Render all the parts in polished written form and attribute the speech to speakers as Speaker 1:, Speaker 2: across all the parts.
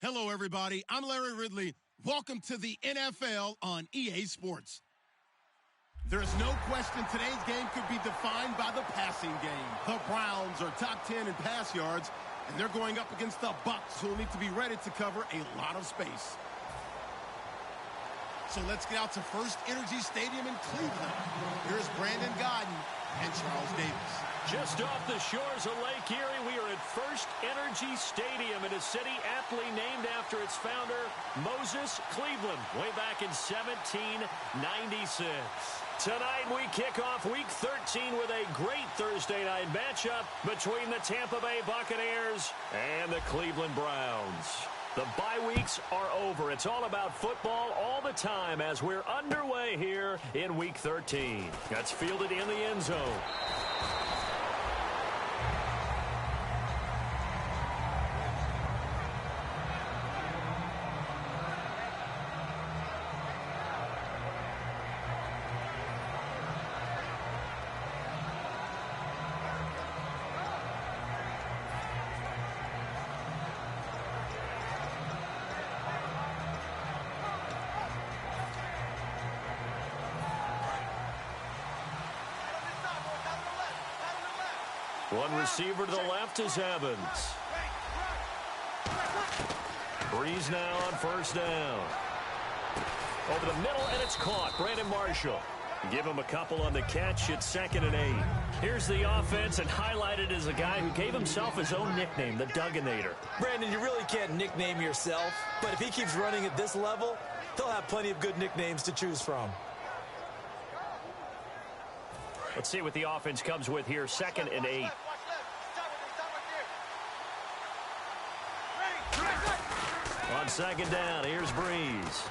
Speaker 1: Hello, everybody. I'm Larry Ridley. Welcome to the NFL on EA Sports. There's no question today's game could be defined by the passing game. The Browns are top 10 in pass yards, and they're going up against the Bucs, who will need to be ready to cover a lot of space. So let's get out to First Energy Stadium in Cleveland. Here's Brandon Gaudin and Charles Davis.
Speaker 2: Just off the shores of Lake Erie, we are at First Energy Stadium in a city aptly named after its founder, Moses Cleveland, way back in 1796. Tonight we kick off Week 13 with a great Thursday night matchup between the Tampa Bay Buccaneers and the Cleveland Browns. The bye weeks are over. It's all about football all the time as we're underway here in Week 13. That's fielded in the end zone. One receiver to the left is Evans. Breeze now on first down. Over the middle, and it's caught. Brandon Marshall. Give him a couple on the catch. It's 2nd and 8. Here's the offense, and highlighted as a guy who gave himself his own nickname, the Dugginator.
Speaker 3: Brandon, you really can't nickname yourself, but if he keeps running at this level, he'll have plenty of good nicknames to choose from.
Speaker 2: Let's see what the offense comes with here. 2nd and 8. On 2nd down, here's Breeze.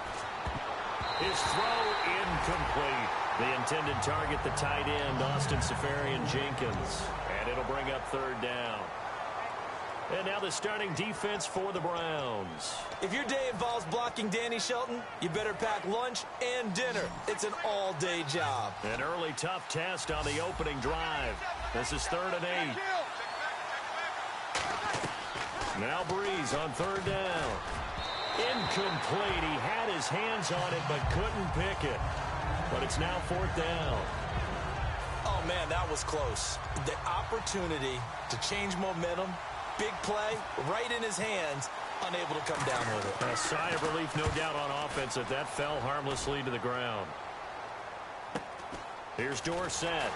Speaker 2: His throw incomplete. The intended target, the tight end, Austin Seferian-Jenkins. And it'll bring up 3rd down. And now the starting defense for the Browns.
Speaker 3: If your day involves blocking Danny Shelton, you better pack lunch and dinner. It's an all-day job.
Speaker 2: An early tough test on the opening drive. This is 3rd and 8. Now Breeze on 3rd down. Incomplete. He had his hands on it but couldn't pick it. But it's now 4th down.
Speaker 3: Oh, man, that was close. The opportunity to change momentum, big play, right in his hands, unable to come down with it.
Speaker 2: A sigh of relief, no doubt, on offense if that fell harmlessly to the ground. Here's Dorsett.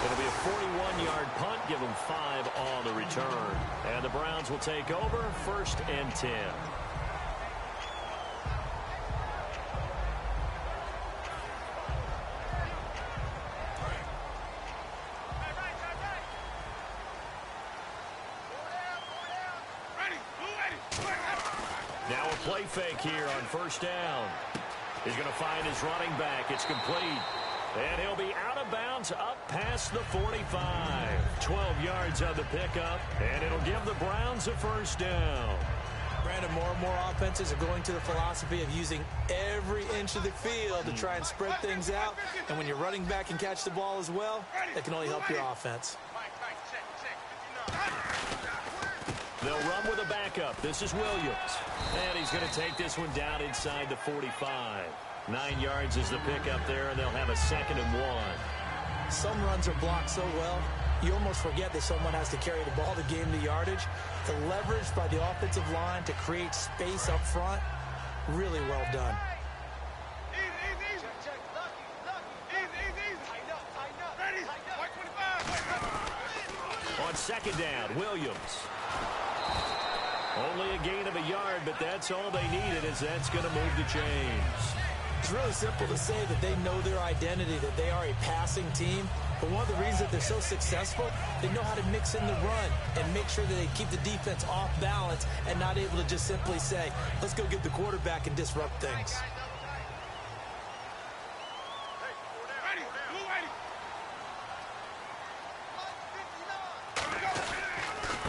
Speaker 2: It'll be a 41-yard punt, give him 5 on the return. And the Browns will take over, 1st and 10. Now a play fake here on 1st down. He's going to find his running back. It's complete. And he'll be out of bounds up past the 45. 12 yards on the pickup, and it'll give the Browns a 1st down.
Speaker 3: Brandon, more and more offenses are going to the philosophy of using every inch of the field to try and spread things out. And when you're running back and catch the ball as well, that can only help your offense.
Speaker 2: They'll run with a backup. This is Williams. And he's going to take this one down inside the 45. 9 yards is the pickup there, and they'll have a 2nd and 1.
Speaker 3: Some runs are blocked so well, you almost forget that someone has to carry the ball to gain the yardage. The leverage by the offensive line to create space up front, really well done.
Speaker 2: On 2nd down, Williams. Only a gain of a yard, but that's all they needed, as that's going to move the chains.
Speaker 3: It's really simple to say that they know their identity, that they are a passing team. But one of the reasons that they're so successful, they know how to mix in the run and make sure that they keep the defense off balance and not able to just simply say, let's go get the quarterback and disrupt things.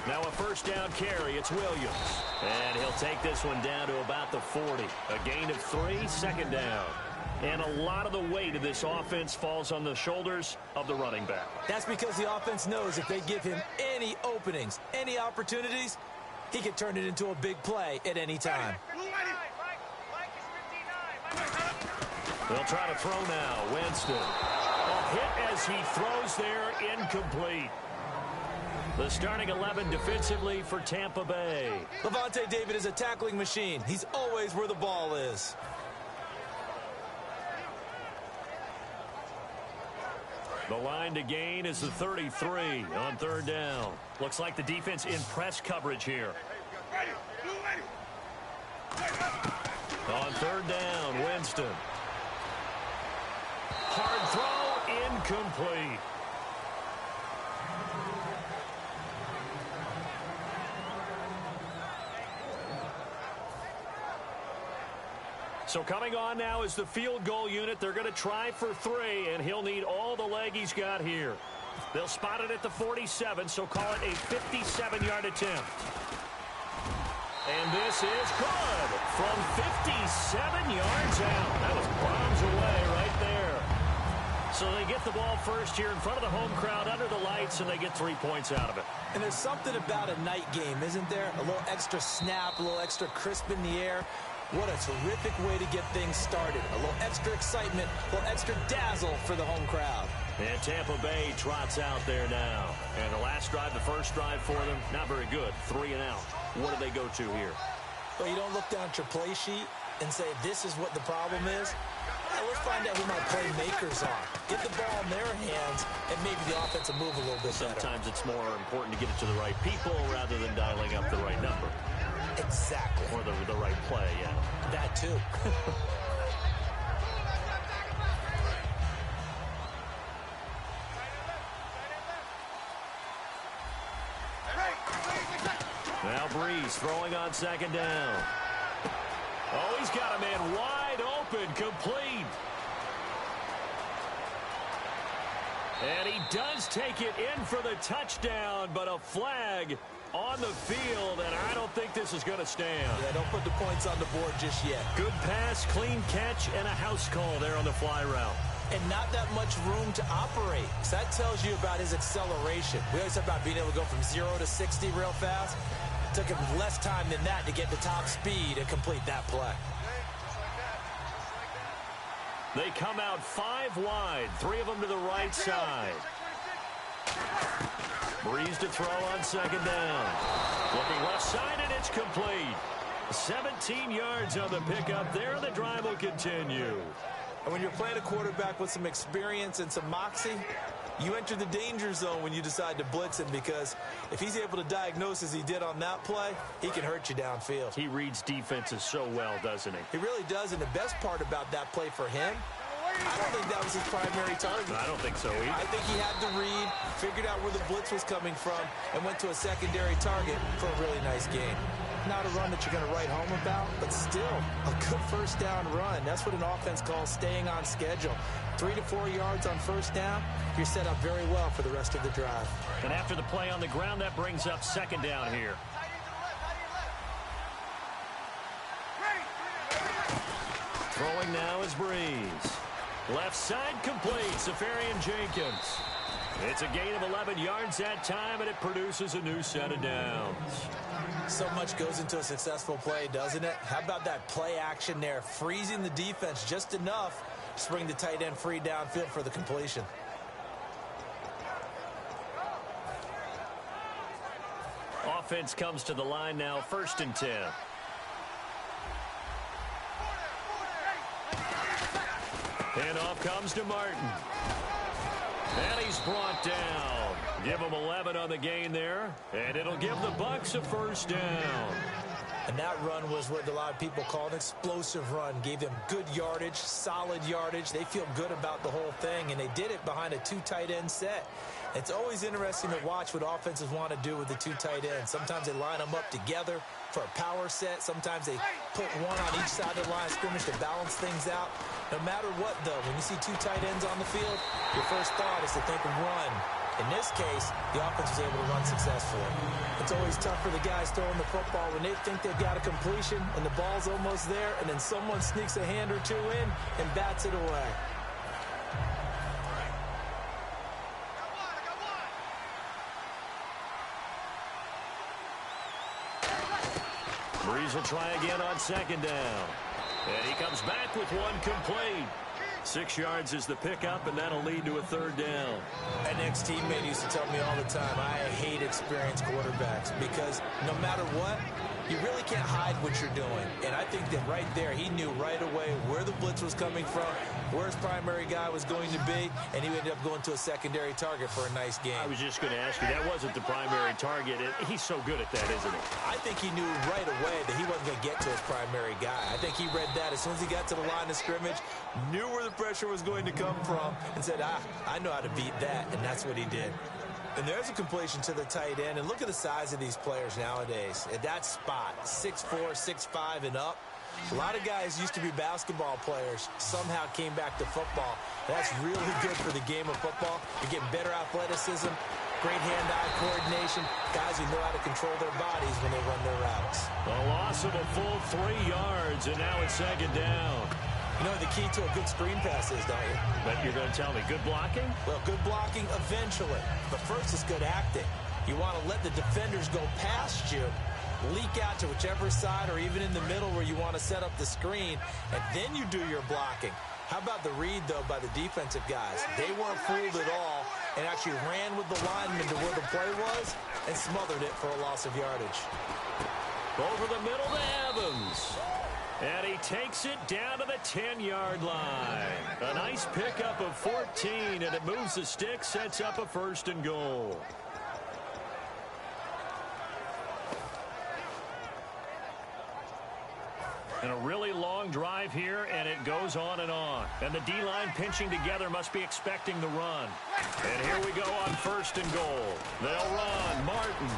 Speaker 2: Now a 1st down carry. It's Williams. And he'll take this one down to about the 40. A gain of 3, 2nd down. And a lot of the weight of this offense falls on the shoulders of the running back.
Speaker 3: That's because the offense knows if they give him any openings, any opportunities, he can turn it into a big play at any time.
Speaker 2: They'll try to throw now. Winston. A hit as he throws there, incomplete. The starting 11 defensively for Tampa Bay.
Speaker 3: Lavonte David is a tackling machine. He's always where the ball is.
Speaker 2: The line to gain is the 33 on third down. Looks like the defense in press coverage here. On third down, Winston. Hard throw, incomplete. So coming on now is the field goal unit. They're going to try for 3, and he'll need all the leg he's got here. They'll spot it at the 47, so call it a 57-yard attempt. And this is good from 57 yards out. That was bombs away right there. So they get the ball first here in front of the home crowd under the lights, and they get 3 points out of it.
Speaker 3: And there's something about a night game, isn't there? A little extra snap, a little extra crisp in the air. What a terrific way to get things started. A little extra excitement, a little extra dazzle for the home crowd.
Speaker 2: And Tampa Bay trots out there now. And the last drive, the first drive for them, not very good. 3 and out. What do they go to here?
Speaker 3: Well, you don't look down at your play sheet and say, this is what the problem is. Let's find out who my playmakers are. Get the ball in their hands, and maybe the offense will move a little bit better.
Speaker 2: Sometimes it's more important to get it to the right people rather than dialing up the right number.
Speaker 3: Exactly.
Speaker 2: Or the right play, yeah.
Speaker 3: That too.
Speaker 2: Now Breeze throwing on second down. Oh, he's got a man wide open, complete. And he does take it in for the touchdown, but a flag on the field, and I don't think this is going to stand.
Speaker 3: Yeah, don't put the points on the board just yet.
Speaker 2: Good pass, clean catch, and a house call there on the fly route.
Speaker 3: And not that much room to operate. So that tells you about his acceleration. We always talk about being able to go from 0 to 60 real fast. It took him less time than that to get to top speed and complete that play.
Speaker 2: They come out 5 wide, 3 of them to the right side. Breeze to throw on second down. Looking left side, and it's complete. 17 yards on the pickup there, and the drive will continue.
Speaker 3: And when you're playing a quarterback with some experience and some moxie, you enter the danger zone when you decide to blitz him, because if he's able to diagnose as he did on that play, he can hurt you downfield.
Speaker 2: He reads defenses so well, doesn't he?
Speaker 3: He really does, and the best part about that play for him, I don't think that was his primary target.
Speaker 2: I don't think so either.
Speaker 3: I think he had to read, figured out where the blitz was coming from, and went to a secondary target for a really nice game. Not a run that you're going to write home about, but still a good first down run. That's what an offense calls staying on schedule. 3 to 4 yards on first down, you're set up very well for the rest of the drive.
Speaker 2: And after the play on the ground, that brings up second down here. Throwing now is Breeze. Left side complete, Safarian Jenkins. It's a gain of 11 yards that time, and it produces a new set of downs.
Speaker 3: So much goes into a successful play, doesn't it? How about that play action there, freezing the defense just enough to bring the tight end free downfield for the completion.
Speaker 2: Offense comes to the line now, 1st and 10. And off comes to Martin. And he's brought down. Give him 11 on the gain there. And it'll give the Bucs a first down.
Speaker 3: And that run was what a lot of people call an explosive run. Gave them good yardage, solid yardage. They feel good about the whole thing, and they did it behind a 2 tight end set. It's always interesting to watch what offenses want to do with the 2 tight ends. Sometimes they line them up together for a power set. Sometimes they put one on each side of the line of scrimmage to balance things out. No matter what, though, when you see 2 tight ends on the field, your first thought is to think run. In this case, the offense was able to run successfully. It's always tough for the guys throwing the football when they think they've got a completion and the ball's almost there, and then someone sneaks a hand or 2 in and bats it away.
Speaker 2: Breeze will try again on second down. And he comes back with one complete. 6 yards is the pickup, and that'll lead to a third down.
Speaker 3: An ex-teammate used to tell me all the time, I hate experienced quarterbacks because no matter what, you really can't hide what you're doing. And I think that right there, he knew right away where the blitz was coming from, where his primary guy was going to be, and he ended up going to a secondary target for a nice game.
Speaker 2: I was just going to ask you, that wasn't the primary target. He's so good at that, isn't he?
Speaker 3: I think he knew right away that he wasn't going to get to his primary guy. I think he read that as soon as he got to the line of scrimmage, knew where the pressure was going to come from, and said, I know how to beat that, and that's what he did. And there's a completion to the tight end. And look at the size of these players nowadays. At that spot, 6'4", 6'5", and up. A lot of guys used to be basketball players, somehow came back to football. That's really good for the game of football. You're getting better athleticism, great hand-eye coordination, guys who know how to control their bodies when they run their routes.
Speaker 2: A loss of a full 3 yards, and now it's second down.
Speaker 3: You know the key to a good screen pass is, don't you?
Speaker 2: But you're going to tell me, good blocking?
Speaker 3: Well, good blocking eventually. But first is good acting. You want to let the defenders go past you, leak out to whichever side or even in the middle where you want to set up the screen, and then you do your blocking. How about the read, though, by the defensive guys? They weren't fooled at all and actually ran with the lineman to where the play was and smothered it for a loss of yardage.
Speaker 2: Over the middle to Evans. And he takes it down to the 10-yard line. A nice pickup of 14, and it moves the stick, sets up a first and goal. And a really long drive here, and it goes on and on. And the D-line pinching together must be expecting the run. And here we go on first and goal. They'll run. Martin.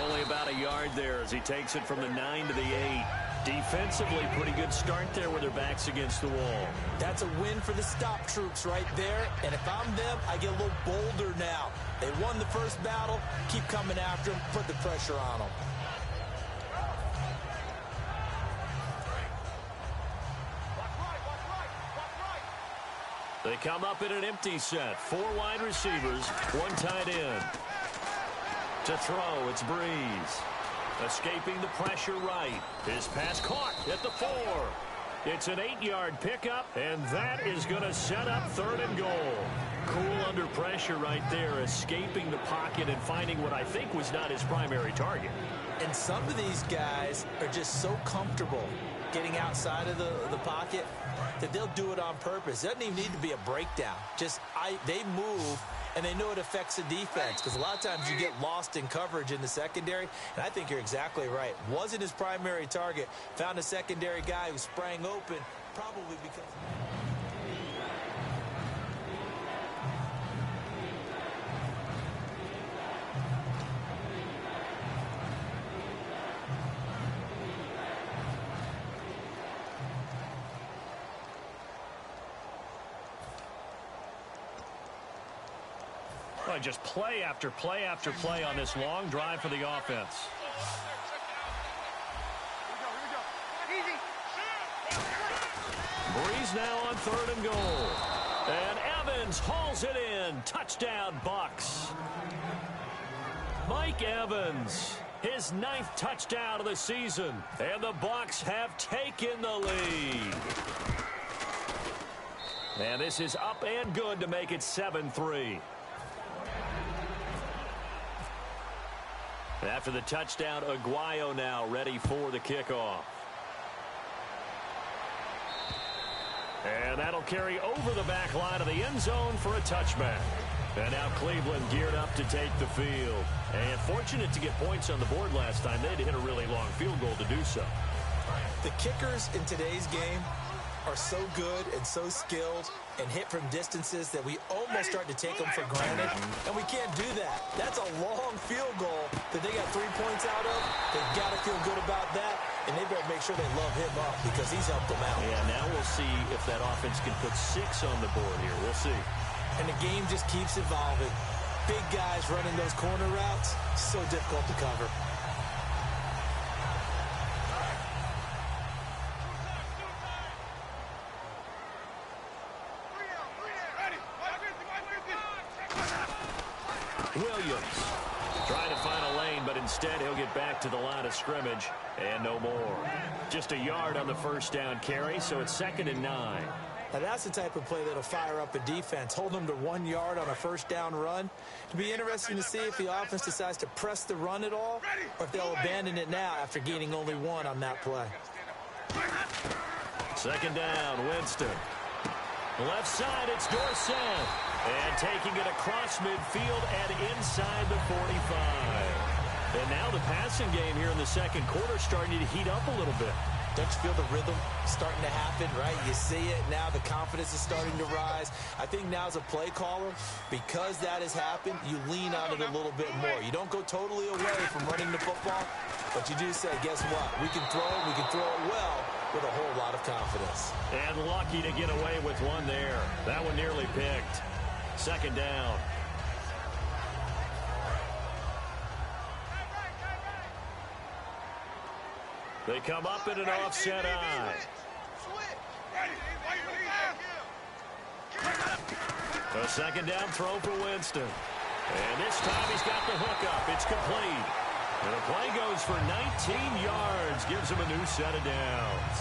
Speaker 2: Only about a yard there as he takes it from the 9 to the 8. Defensively, pretty good start there with their backs against the wall.
Speaker 3: That's a win for the stop troops right there. And if I'm them, I get a little bolder now. They won the first battle. Keep coming after them. Put the pressure on them.
Speaker 2: They come up in an empty set. 4 wide receivers, 1 tight end. To throw, it's Breeze. Escaping the pressure right. His pass caught at the 4. It's an 8-yard pickup, and that is going to set up third and goal. Cool under pressure right there, escaping the pocket and finding what I think was not his primary target.
Speaker 3: And some of these guys are just so comfortable getting outside of the pocket that they'll do it on purpose. It doesn't even need to be a breakdown. They move, and they know it affects the defense because a lot of times you get lost in coverage in the secondary, and I think you're exactly right. Wasn't his primary target. Found a secondary guy who sprang open, probably because...
Speaker 2: Well, just play after play after play on this long drive for the offense. Breeze now on third and goal. And Evans hauls it in. Touchdown, Bucks. Mike Evans, his 9th touchdown of the season. And the Bucks have taken the lead. And this is up and good to make it 7-3. After the touchdown, Aguayo now ready for the kickoff. And that'll carry over the back line of the end zone for a touchback. And now Cleveland geared up to take the field. And fortunate to get points on the board last time. They had to hit a really long field goal to do so.
Speaker 3: The kickers in today's game are so good and so skilled and hit from distances that we almost start to take them for granted, and we can't do that. That's a long field goal that they got 3 points out of. They've got to feel good about that, and they better make sure they love him up because he's helped them out.
Speaker 2: Yeah, now we'll see if that offense can put 6 on the board here. We'll see.
Speaker 3: And the game just keeps evolving. Big guys running those corner routes, so difficult to cover.
Speaker 2: Williams Trying to find a lane, but instead he'll get back to the line of scrimmage and no more. Just a yard on the first down carry, so it's 2nd and 9.
Speaker 3: Now that's the type of play that'll fire up a defense. Hold them to 1 yard on a first down run. It'll be interesting to see if the offense decides to press the run at all or if they'll abandon it now after gaining only 1 on that play.
Speaker 2: 2nd down, Winston. Left side, it's Dorsett. And taking it across midfield and inside the 45. And now the passing game here in the second quarter starting to heat up a little bit.
Speaker 3: Don't you feel the rhythm starting to happen, right? You see it now. The confidence is starting to rise. I think now as a play caller, because that has happened, you lean on it a little bit more. You don't go totally away from running the football, but you do say, guess what? We can throw it well with a whole lot of confidence.
Speaker 2: And lucky to get away with one there. That one nearly picked. 2nd down. They come up in an offset eye. A 2nd down throw for Winston. And this time he's got the hook up. It's complete. And the play goes for 19 yards. Gives him a new set of downs.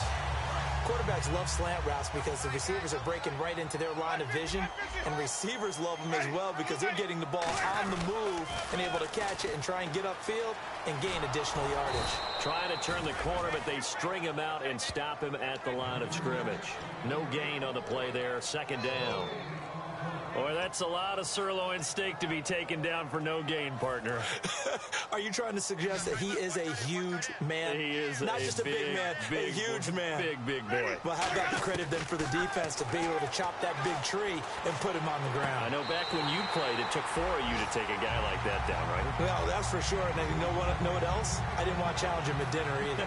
Speaker 3: Quarterbacks love slant routes because the receivers are breaking right into their line of vision, and receivers love them as well because they're getting the ball on the move and able to catch it and try and get upfield and gain additional yardage.
Speaker 2: Trying to turn the corner, but they string him out and stop him at the line of scrimmage. No gain on the play there. 2nd down. Boy, that's a lot of sirloin steak to be taken down for no gain, partner.
Speaker 3: Are you trying to suggest that he is a huge man?
Speaker 2: He is
Speaker 3: not just a big man, a huge man.
Speaker 2: Big boy.
Speaker 3: Well, how about the credit then for the defense to be able to chop that big tree and put him on the ground?
Speaker 2: I know back when you played, it took 4 of you to take a guy like that down, right?
Speaker 3: Well, that's for sure. And you know what else? I didn't want to challenge him at dinner either.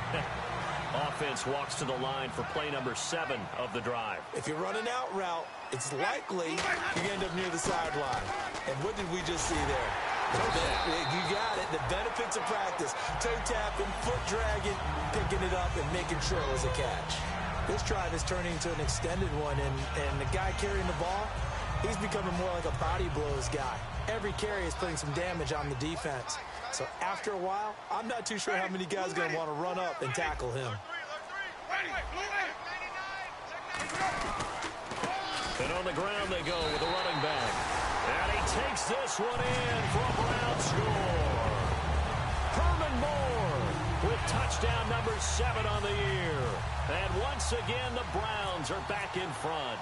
Speaker 2: Offense walks to the line for play number 7 of the drive.
Speaker 3: If you're running out route, it's likely you end up near the sideline. And what did we just see there? You got it. The benefits of practice. Toe tapping, foot dragging, picking it up, and making sure it was a catch. This drive is turning into an extended one, and the guy carrying the ball, he's becoming more like a body blows guy. Every carry is putting some damage on the defense. So after a while, I'm not too sure how many guys are going to want to run up and tackle him.
Speaker 2: And on the ground they go with the running back. And he takes this one in for a Brown score. Herman Moore with touchdown number 7 on the year. And once again, the Browns are back in front.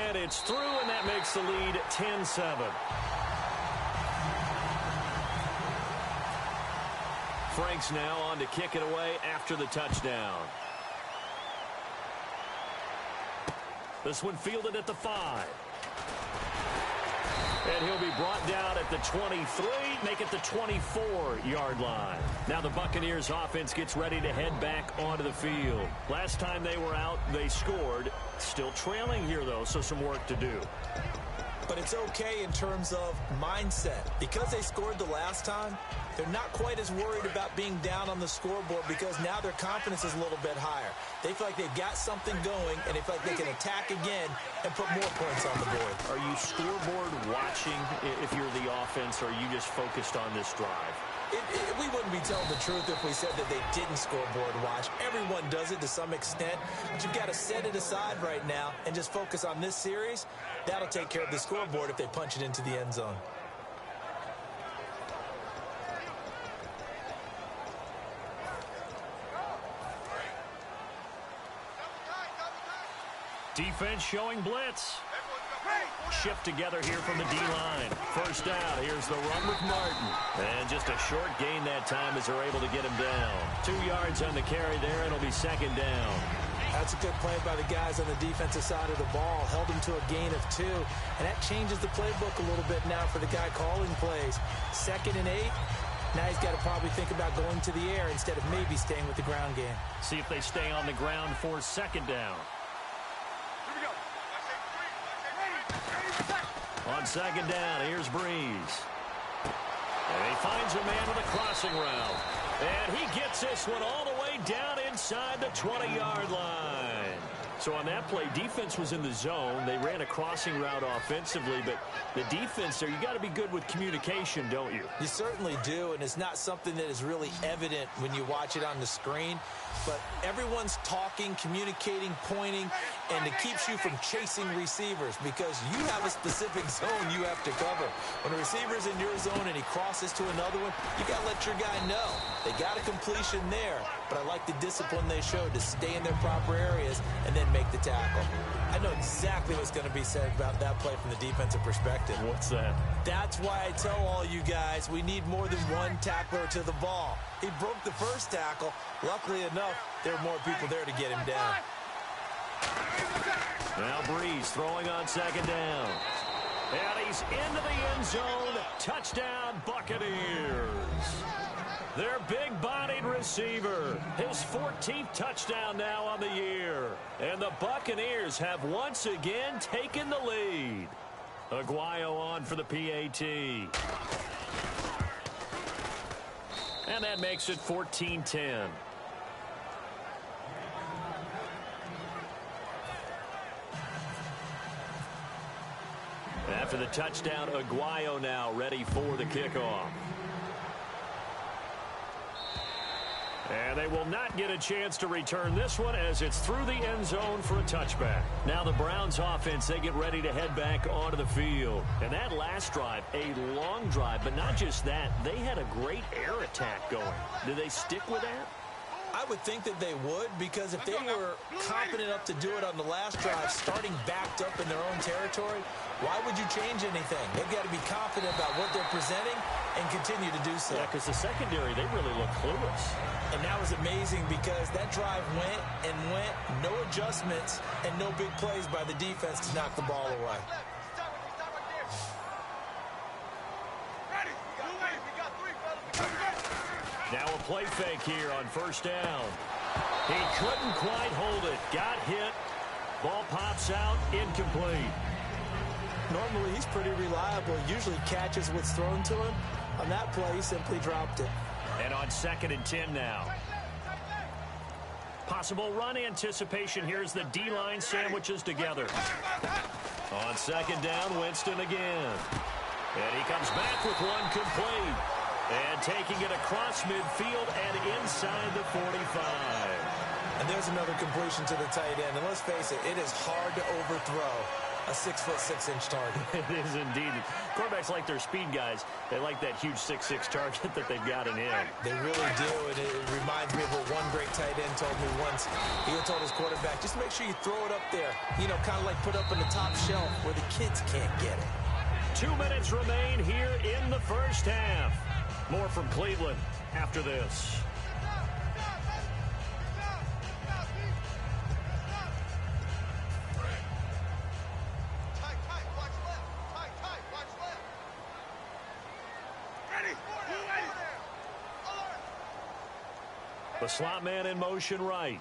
Speaker 2: And it's through, and that makes the lead 10-7. Franks now on to kick it away after the touchdown. This one fielded at the 5. And he'll be brought down at the 23, make it the 24-yard line. Now the Buccaneers offense gets ready to head back onto the field. Last time they were out, they scored. Still trailing here, though, so some work to do.
Speaker 3: But it's okay in terms of mindset. Because they scored the last time, they're not quite as worried about being down on the scoreboard because now their confidence is a little bit higher. They feel like they've got something going, and they feel like they can attack again and put more points on the board.
Speaker 2: Are you scoreboard watching if you're the offense, or are you just focused on this drive?
Speaker 3: We wouldn't be telling the truth if we said that they didn't scoreboard watch. Everyone does it to some extent, but you've got to set it aside right now and just focus on this series. That'll take care of the scoreboard if they punch it into the end zone.
Speaker 2: Defense showing blitz. Shift together here from the D-line. First down. Here's the run with Martin. And just a short gain that time as they're able to get him down. 2 yards on the carry there, and it'll be 2nd down.
Speaker 3: That's a good play by the guys on the defensive side of the ball. Held him to a gain of 2. And that changes the playbook a little bit now for the guy calling plays. 2nd and 8. Now he's got to probably think about going to the air instead of maybe staying with the ground game.
Speaker 2: See if they stay on the ground for 2nd down. On 2nd down, here's Breeze. And he finds a man with a crossing route. And he gets this one all the way down inside the 20-yard line. So on that play, defense was in the zone. They ran a crossing route offensively, but the defense there, you got to be good with communication, don't you?
Speaker 3: You certainly do, and it's not something that is really evident when you watch it on the screen. But everyone's talking, communicating, pointing, and it keeps you from chasing receivers because you have a specific zone you have to cover. When a receiver's in your zone and he crosses to another one, you got to let your guy know. They got a completion there, but I like the discipline they showed to stay in their proper areas and then make the tackle. I know exactly what's going to be said about that play from the defensive perspective.
Speaker 2: What's that?
Speaker 3: That's why I tell all you guys we need more than one tackler to the ball. He broke the first tackle. Luckily enough, there were more people there to get him down.
Speaker 2: Now Breeze throwing on second down. And he's into the end zone. Touchdown, Buccaneers. Their big-bodied receiver. His 14th touchdown now on the year. And the Buccaneers have once again taken the lead. Aguayo on for the PAT. And that makes it 14-10. After the touchdown, Aguayo now ready for the kickoff. And they will not get a chance to return this one as it's through the end zone for a touchback. Now the Browns offense, they get ready to head back onto the field. And that last drive, a long drive, but not just that. They had a great air attack going. Do they stick with that?
Speaker 3: I would think that they would, because if they were confident enough to do it on the last drive, starting backed up in their own territory, why would you change anything? They've got to be confident about what they're presenting and continue to do so.
Speaker 2: Yeah, because the secondary, they really look clueless.
Speaker 3: And that was amazing because that drive went and went, no adjustments, and no big plays by the defense to knock the ball away.
Speaker 2: Now a play fake here on first down. He couldn't quite hold it. Got hit. Ball pops out. Incomplete.
Speaker 3: Normally, he's pretty reliable. Usually catches what's thrown to him. On that play, he simply dropped it.
Speaker 2: And on 2nd and 10 now. Possible run anticipation. Here's the D-line sandwiches together. On 2nd down, Winston again. And he comes back with one complete. And taking it across midfield and inside the 45.
Speaker 3: And there's another completion to the tight end. And let's face it, it is hard to overthrow a 6'6" target.
Speaker 2: It is indeed. Quarterbacks like their speed guys. They like that huge 6'6" target that they've got in him.
Speaker 3: They really do, and it reminds me of what one great tight end told me once. He told his quarterback, just make sure you throw it up there. You know, kind of like put up on the top shelf where the kids can't get it.
Speaker 2: 2 minutes remain here in the first half. More from Cleveland after this. The slot man in motion right.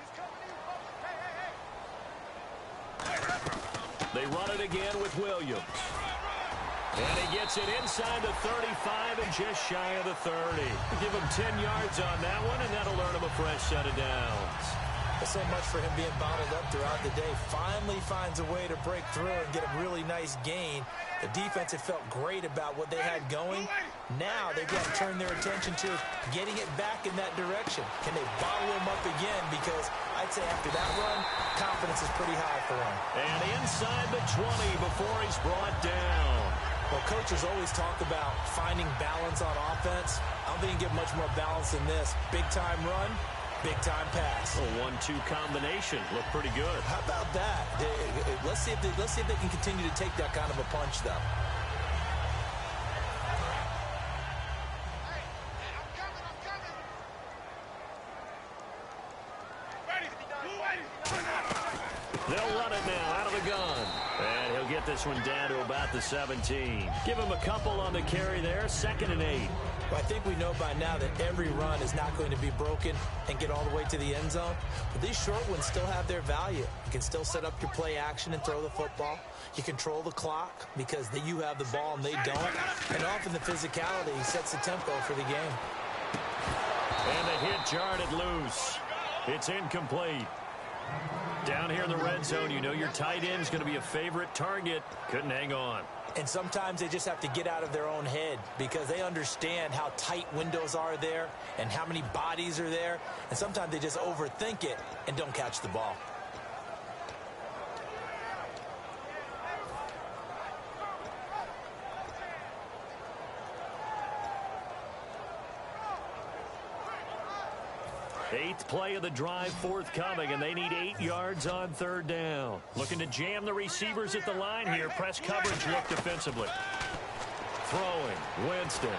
Speaker 2: They run it again with Williams. And he gets it inside the 35 and just shy of the 30. Give him 10 yards on that one, and that'll earn him a fresh set of downs.
Speaker 3: Well, so much for him being bottled up throughout the day. Finally finds a way to break through and get a really nice gain. The defense had felt great about what they had going. Now they've got to turn their attention to getting it back in that direction. Can they bottle him up again? Because I'd say after that run, confidence is pretty high for him.
Speaker 2: And inside the 20 before he's brought down.
Speaker 3: Well, coaches always talk about finding balance on offense. I don't think you can get much more balance than this. Big-time run, big-time pass.
Speaker 2: A 1-2 combination. Look pretty good.
Speaker 3: How about that? Let's see if they can continue to take that kind of a punch, though.
Speaker 2: They'll run it now out of the gun. And he'll get this one down to about the 17. Give him a couple on the carry there. 2nd and 8.
Speaker 3: Well, I think we know by now that every run is not going to be broken and get all the way to the end zone. But these short ones still have their value. You can still set up your play action and throw the football. You control the clock because you have the ball and they don't. And often the physicality sets the tempo for the game.
Speaker 2: And the hit jarred it loose. It's incomplete. Down here in the red zone, you know your tight end is going to be a favorite target. Couldn't hang on.
Speaker 3: And sometimes they just have to get out of their own head because they understand how tight windows are there and how many bodies are there. And sometimes they just overthink it and don't catch the ball.
Speaker 2: Eighth play of the drive forthcoming, and they need 8 yards on third down. Looking to jam the receivers at the line here. Press coverage look defensively. Throwing, Winston.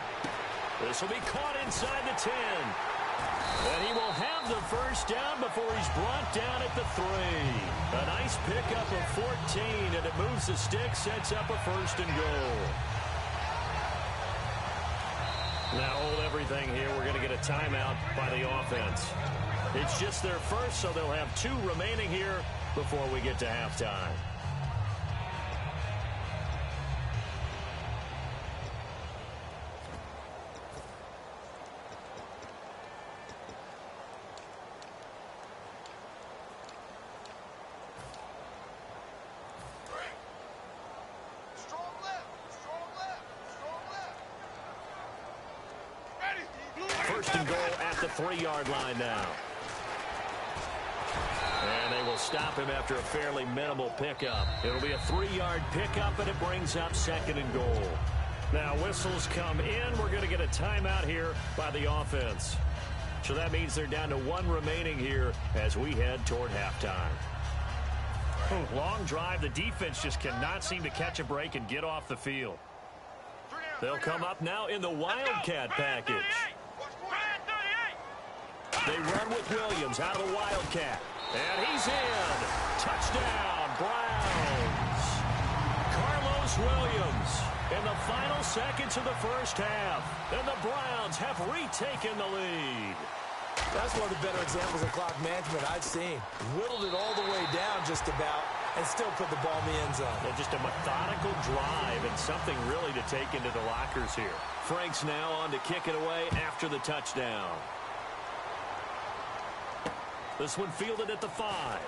Speaker 2: This will be caught inside the 10. And he will have the first down before he's brought down at the 3. A nice pickup of 14, and it moves the stick, sets up a first and goal. Now hold everything here. We're going to get a timeout by the offense. It's just their first, so they'll have 2 remaining here before we get to halftime. First and goal at the 3-yard line now. And they will stop him after a fairly minimal pickup. It'll be a 3-yard pickup, and it brings up second and goal. Now whistles come in. We're going to get a timeout here by the offense. So that means they're down to 1 remaining here as we head toward halftime. Long drive. The defense just cannot seem to catch a break and get off the field. They'll come up now in the Wildcat package. They run with Williams out of the Wildcat. And he's in. Touchdown, Browns. Carlos Williams in the final seconds of the first half. And the Browns have retaken the lead.
Speaker 3: That's one of the better examples of clock management I've seen. Whittled it all the way down just about and still put the ball in the end zone.
Speaker 2: Yeah, just a methodical drive and something really to take into the lockers here. Frank's now on to kick it away after the touchdown. This one fielded at the 5.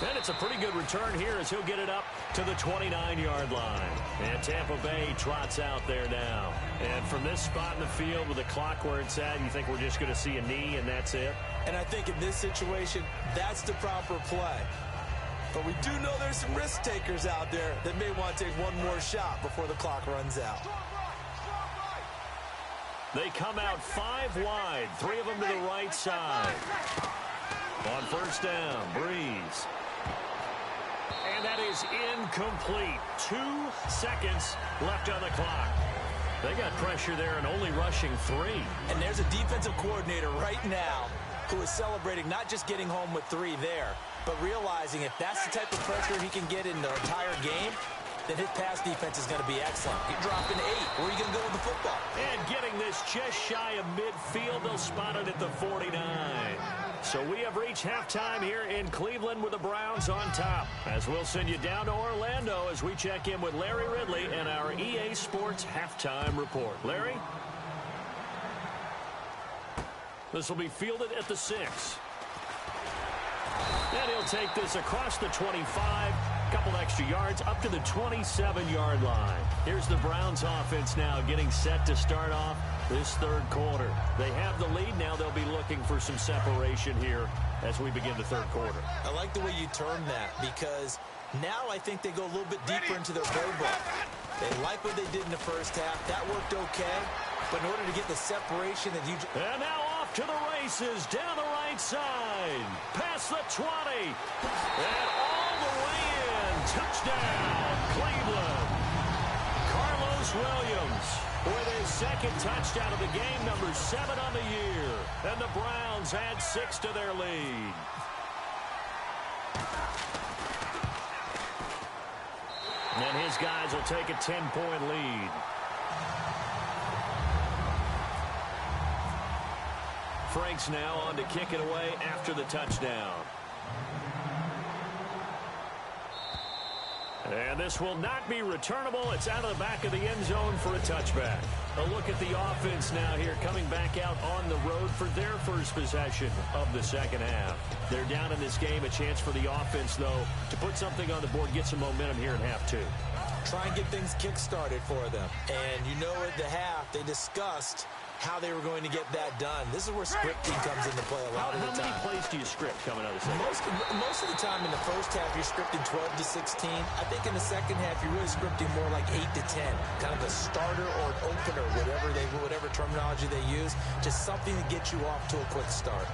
Speaker 2: And it's a pretty good return here as he'll get it up to the 29-yard line. And Tampa Bay trots out there now. And from this spot in the field with the clock where it's at, you think we're just going to see a knee and that's it?
Speaker 3: And I think in this situation, that's the proper play. But we do know there's some risk takers out there that may want to take one more shot before the clock runs out.
Speaker 2: They come out 5 wide, 3 of them to the right side. On first down, Breeze. And that is incomplete. 2 seconds left on the clock. They got pressure there and only rushing 3.
Speaker 3: And there's a defensive coordinator right now who is celebrating not just getting home with 3 there, but realizing if that's the type of pressure he can get in the entire game, then his pass defense is going to be excellent. You're dropping 8. Where are you going to go with the football?
Speaker 2: And getting this just shy of midfield. They'll spot it at the 49. So we have reached halftime here in Cleveland with the Browns on top. As we'll send you down to Orlando as we check in with Larry Ridley and our EA Sports Halftime Report. Larry? This will be fielded at the 6. And he'll take this across the 25. Couple extra yards up to the 27-yard line. Here's the Browns offense now getting set to start off this third quarter. They have the lead. Now they'll be looking for some separation here as we begin the third quarter.
Speaker 3: I like the way you term that because now I think they go a little bit deeper into their playbook. They like what they did in the first half. That worked okay. But in order to get the separation that you...
Speaker 2: And now off to the races down the right side. Past the 20. And all the way in. Touchdown, Cleveland. Carlos Williams with his second touchdown of the game, number 7 on the year. And the Browns add 6 to their lead. And his guys will take a 10-point lead. Frank's now on to kick it away after the touchdown. And this will not be returnable. It's out of the back of the end zone for a touchback. A look at the offense now here, coming back out on the road for their first possession of the second half. They're down in this game. A chance for the offense, though, to put something on the board, get some momentum here in half two.
Speaker 3: Try and get things kick-started for them. And you know at the half, they discussed how they were going to get that done. This is where scripting comes into play a lot of the time.
Speaker 2: How many plays do you script coming out of the second?
Speaker 3: Most of the time in the first half, you're scripting 12 to 16. I think in the second half, you're really scripting more like 8 to 10. Kind of a starter or an opener, whatever terminology they use. Just something to get you off to a quick start.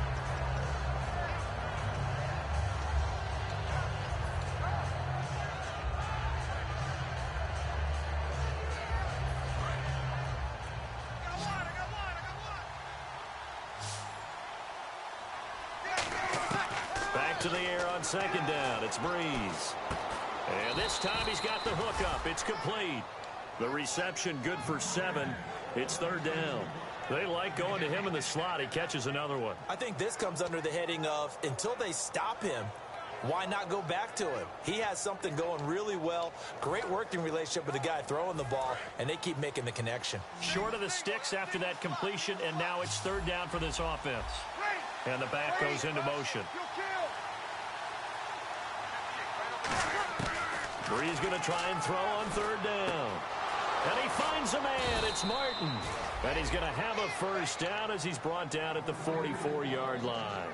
Speaker 2: To the air on second down. It's Breeze. And this time he's got the hook up. It's complete. The reception good for 7. It's third down. They like going to him in the slot. He catches another one.
Speaker 3: I think this comes under the heading of until they stop him, why not go back to him? He has something going really well. Great working relationship with the guy throwing the ball, and they keep making the connection.
Speaker 2: Short of the sticks after that completion, and now it's third down for this offense. And the back goes into motion. Breeze going to try and throw on third down. And he finds a man. It's Martin. And he's going to have a first down as he's brought down at the 44-yard line.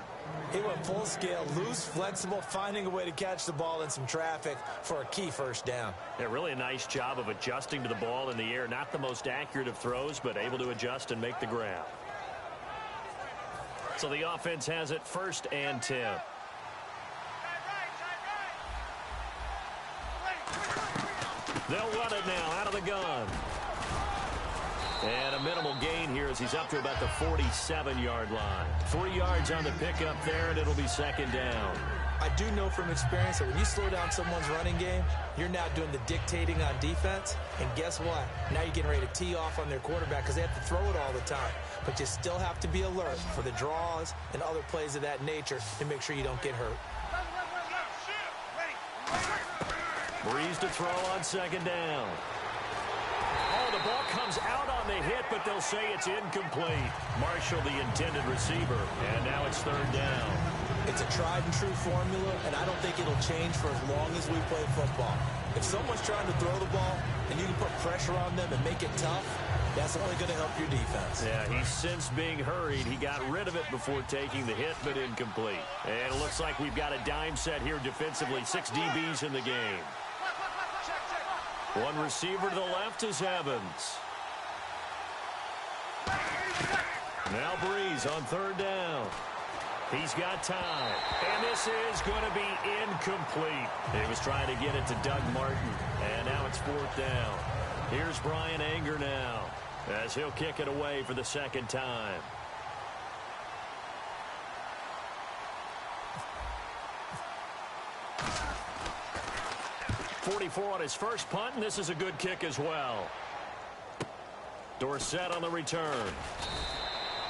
Speaker 3: He went full scale, loose, flexible, finding a way to catch the ball in some traffic for a key first down.
Speaker 2: Yeah, really a nice job of adjusting to the ball in the air. Not the most accurate of throws, but able to adjust and make the grab. So the offense has it first and 10. They'll run it now out of the gun. And a minimal gain here as he's up to about the 47-yard line. 3 yards on the pickup there, and it'll be second down.
Speaker 3: I do know from experience that when you slow down someone's running game, you're now doing the dictating on defense. And guess what? Now you're getting ready to tee off on their quarterback because they have to throw it all the time. But you still have to be alert for the draws and other plays of that nature to make sure you don't get hurt.
Speaker 2: Breeze to throw on second down. Oh, the ball comes out on the hit, but they'll say it's incomplete. Marshall, the intended receiver, and now it's third down.
Speaker 3: It's a tried-and-true formula, and I don't think it'll change for as long as we play football. If someone's trying to throw the ball and you can put pressure on them and make it tough, that's only going to help your defense.
Speaker 2: Yeah, he's since being hurried. He got rid of it before taking the hit, but incomplete. And it looks like we've got a dime set here defensively. 6 DBs in the game. One receiver to the left is Evans. Now Breeze on third down. He's got time. And this is going to be incomplete. He was trying to get it to Doug Martin. And now it's fourth down. Here's Brian Anger now as he'll kick it away for the second time. .44 on his first punt, and this is a good kick as well. Dorsett on the return.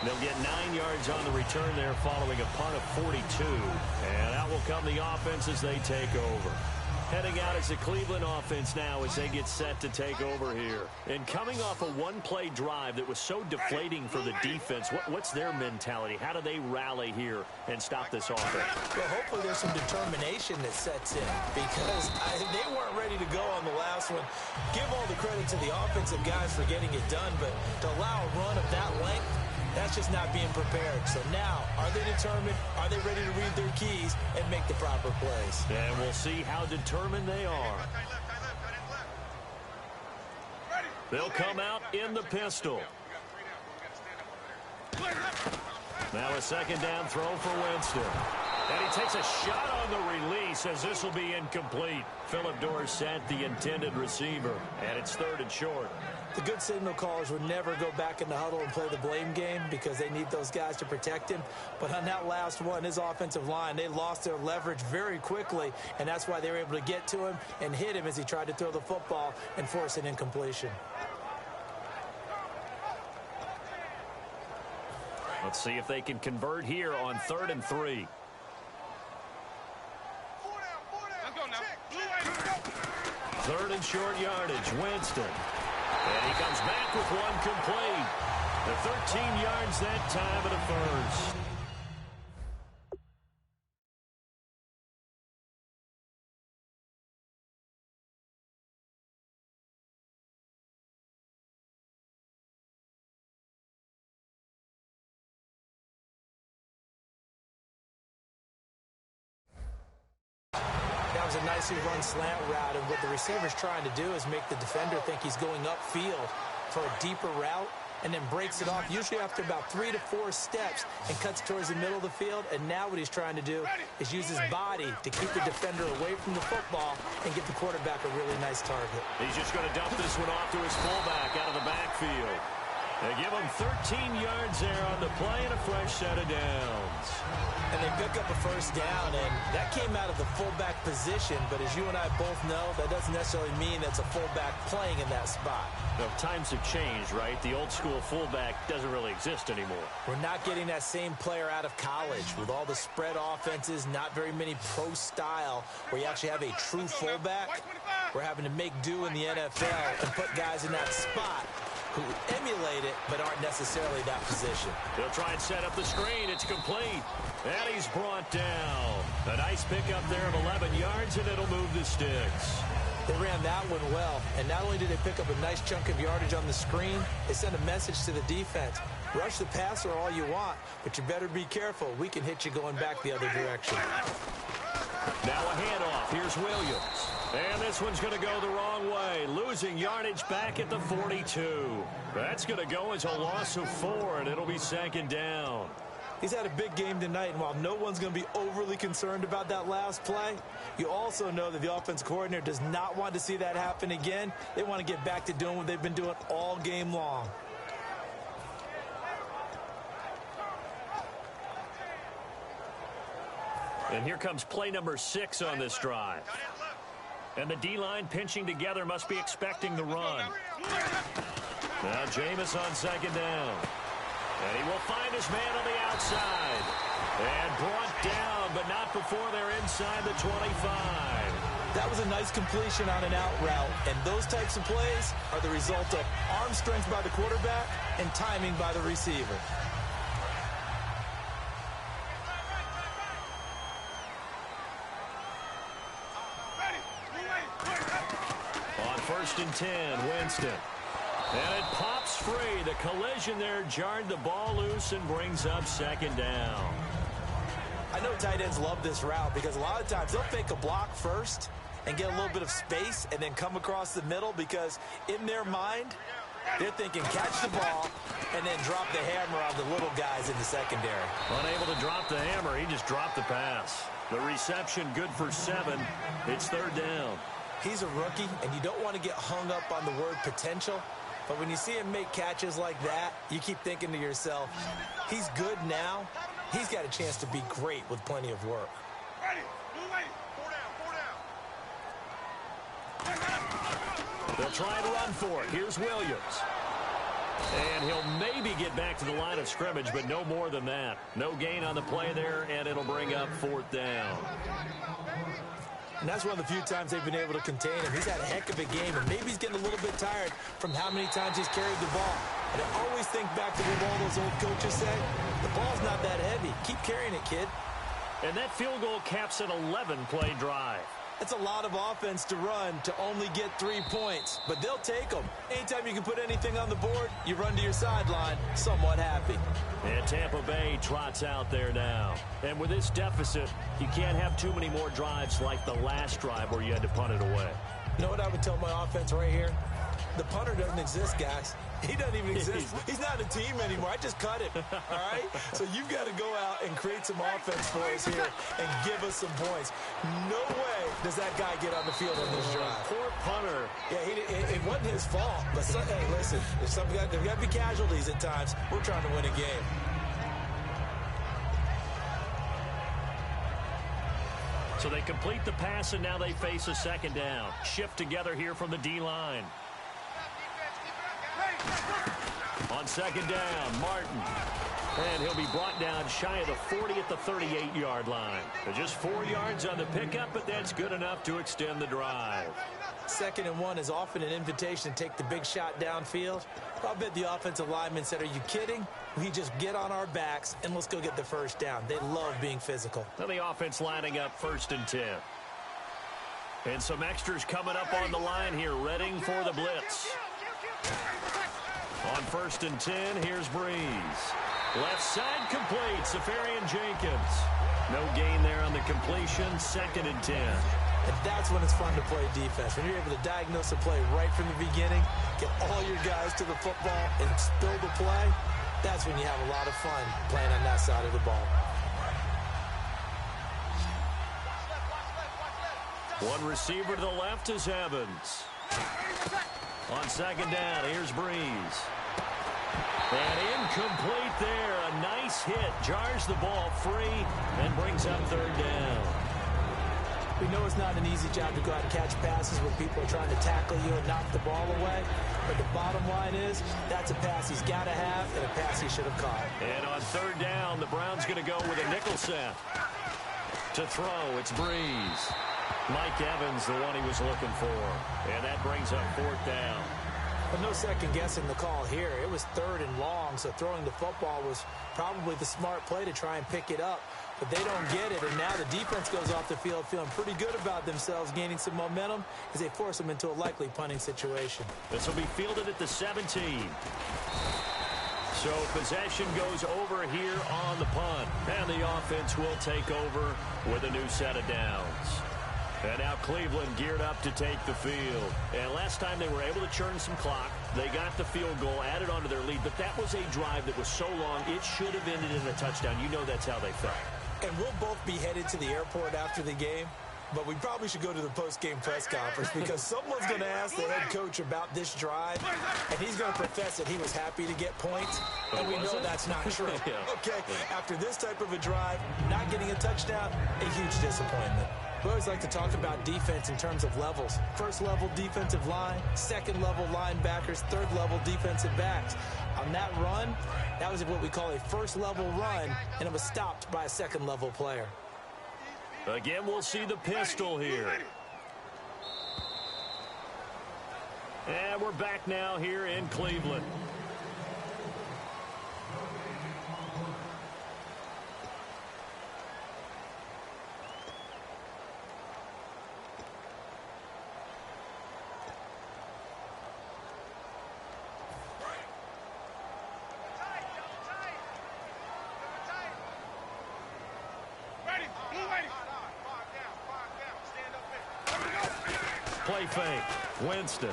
Speaker 2: They'll get 9 yards on the return there following a punt of 42. And out will come the offense as they take over. Heading out is the Cleveland offense now as they get set to take over here. And coming off a one-play drive that was so deflating for the defense, what's their mentality? How do they rally here and stop this offense?
Speaker 3: Well, hopefully there's some determination that sets in because they weren't ready to go on the last one. Give all the credit to the offensive guys for getting it done, but to allow a run of that length, that's just not being prepared. So now, are they determined? Are they ready to read their keys and make the proper plays?
Speaker 2: And we'll see how determined they are. They'll come out in the pistol. Now a second down throw for Winston. And he takes a shot on the release as this will be incomplete. Philip Dorsett, the intended receiver. And it's third and short.
Speaker 3: The good signal callers would never go back in the huddle and play the blame game because they need those guys to protect him. But on that last one, his offensive line, they lost their leverage very quickly, and that's why they were able to get to him and hit him as he tried to throw the football and force an incompletion.
Speaker 2: Let's see if they can convert here on 3rd and 3. Third and short yardage, Winston. And he comes back with one complete. The 13 yards that time of the first.
Speaker 3: That was a nicely run slant route, and what the receiver's trying to do is make the defender think he's going upfield for a deeper route, and then breaks it off, usually after about 3 to 4 steps, and cuts towards the middle of the field. And now what he's trying to do is use his body to keep the defender away from the football and give the quarterback a really nice target.
Speaker 2: He's just going to dump this one off to his fullback out of the backfield. They give him 13 yards there on the play and a fresh set of downs.
Speaker 3: And they pick up a first down, and that came out of the fullback position. But as you and I both know, that doesn't necessarily mean that's a fullback playing in that spot.
Speaker 2: No, times have changed, right? The old school fullback doesn't really exist anymore.
Speaker 3: We're not getting that same player out of college with all the spread offenses, not very many pro style where you actually have a true fullback. We're having to make do in the NFL and put guys in that spot who emulate it but aren't necessarily that position.
Speaker 2: They'll try and set up the screen. It's complete. And he's brought down. A nice pickup there of 11 yards, and it'll move the sticks.
Speaker 3: They ran that one well, and not only did they pick up a nice chunk of yardage on the screen, they sent a message to the defense. Rush the passer all you want, but you better be careful. We can hit you going back the other direction.
Speaker 2: Now a handoff. Here's Williams. And this one's going to go the wrong way. Losing yardage back at the 42. That's going to go as a loss of 4, and it'll be second down.
Speaker 3: He's had a big game tonight, and while no one's going to be overly concerned about that last play, you also know that the offense coordinator does not want to see that happen again. They want to get back to doing what they've been doing all game long.
Speaker 2: And here comes play number 6 on this drive. And the D-line pinching together must be expecting the run. Now Jameis on second down. And he will find his man on the outside. And brought down, but not before they're inside the 25.
Speaker 3: That was a nice completion on an out route. And those types of plays are the result of arm strength by the quarterback and timing by the receiver.
Speaker 2: On 1st and 10, Winston. And it pops free. The collision there jarred the ball loose and brings up second down.
Speaker 3: I know tight ends love this route because a lot of times they'll fake a block first and get a little bit of space and then come across the middle because in their mind, they're thinking catch the ball and then drop the hammer on the little guys in the secondary.
Speaker 2: Unable to drop the hammer, he just dropped the pass. The reception good for 7. It's third down.
Speaker 3: He's a rookie, and you don't want to get hung up on the word potential. But when you see him make catches like that, you keep thinking to yourself, he's good now. He's got a chance to be great with plenty of work.
Speaker 2: They'll try to run for it. Here's Williams. And he'll maybe get back to the line of scrimmage, but no more than that. No gain on the play there, and it'll bring up 4th down.
Speaker 3: And that's one of the few times they've been able to contain him. He's had a heck of a game, and maybe he's getting a little bit tired from how many times he's carried the ball. And I always think back to what all those old coaches say. The ball's not that heavy. Keep carrying it, kid.
Speaker 2: And that field goal caps an 11-play drive.
Speaker 3: That's a lot of offense to run to only get 3 points, but they'll take them. Anytime you can put anything on the board, you run to your sideline somewhat happy.
Speaker 2: And Tampa Bay trots out there now. And with this deficit, you can't have too many more drives like the last drive where you had to punt it away.
Speaker 3: You know what I would tell my offense right here? The punter doesn't exist, guys. He doesn't even exist. He's not a team anymore. I just cut it, all right? So you've got to go out and create some offense for us here and give us some points. No way does that guy get on the field on this drive.
Speaker 2: Poor punter.
Speaker 3: Yeah, it wasn't his fault. But hey, listen, there's got to be casualties at times. We're trying to win a game.
Speaker 2: So they complete the pass, and now they face a second down. Shift together here from the D-line. On second down, Martin. And he'll be brought down shy of the 40 at the 38-yard line. Just 4 yards on the pickup, but that's good enough to extend the drive.
Speaker 3: 2nd and 1 is often an invitation to take the big shot downfield. I'll bet the offensive lineman said, are you kidding? We just get on our backs and let's go get the first down. They love being physical.
Speaker 2: Now the offense lining up 1st and 10. And some extras coming up on the line here, readying for the blitz. On 1st and 10, here's Breeze. Left side complete, Safarian Jenkins. No gain there on the completion, 2nd and 10.
Speaker 3: And that's when it's fun to play defense. When you're able to diagnose a play right from the beginning, get all your guys to the football, and spill the play, that's when you have a lot of fun playing on that side of the ball.
Speaker 2: One receiver to the left is Evans. On 2nd down, here's Breeze. And incomplete there. A nice hit. Jars the ball free and brings up 3rd down.
Speaker 3: We know it's not an easy job to go out and catch passes when people are trying to tackle you and knock the ball away. But the bottom line is, that's a pass he's got to have and a pass he should have caught.
Speaker 2: And on 3rd down, the Browns going to go with a nickel set. To throw, it's Breeze. Mike Evans, the one he was looking for. And that brings up 4th down.
Speaker 3: But no second guessing the call here. It was 3rd and long, so throwing the football was probably the smart play to try and pick it up. But they don't get it, and now the defense goes off the field feeling pretty good about themselves, gaining some momentum as they force them into a likely punting situation.
Speaker 2: This will be fielded at the 17. So possession goes over here on the punt, and the offense will take over with a new set of downs. And now Cleveland geared up to take the field. And last time they were able to churn some clock. They got the field goal, added onto their lead. But that was a drive that was so long, it should have ended in a touchdown. You know that's how they felt.
Speaker 3: And we'll both be headed to the airport after the game. But we probably should go to the post-game press conference because someone's going to ask the head coach about this drive, and he's going to profess that he was happy to get points, and we know that's not true.
Speaker 2: Yeah.
Speaker 3: Okay, after this type of a drive, not getting a touchdown, a huge disappointment. We always like to talk about defense in terms of levels. 1st level defensive line, 2nd level linebackers, 3rd level defensive backs. On that run, that was what we call a 1st level run, and it was stopped by a 2nd level player.
Speaker 2: Again, we'll see the pistol here. And we're back now here in Cleveland. Play fake. Winston.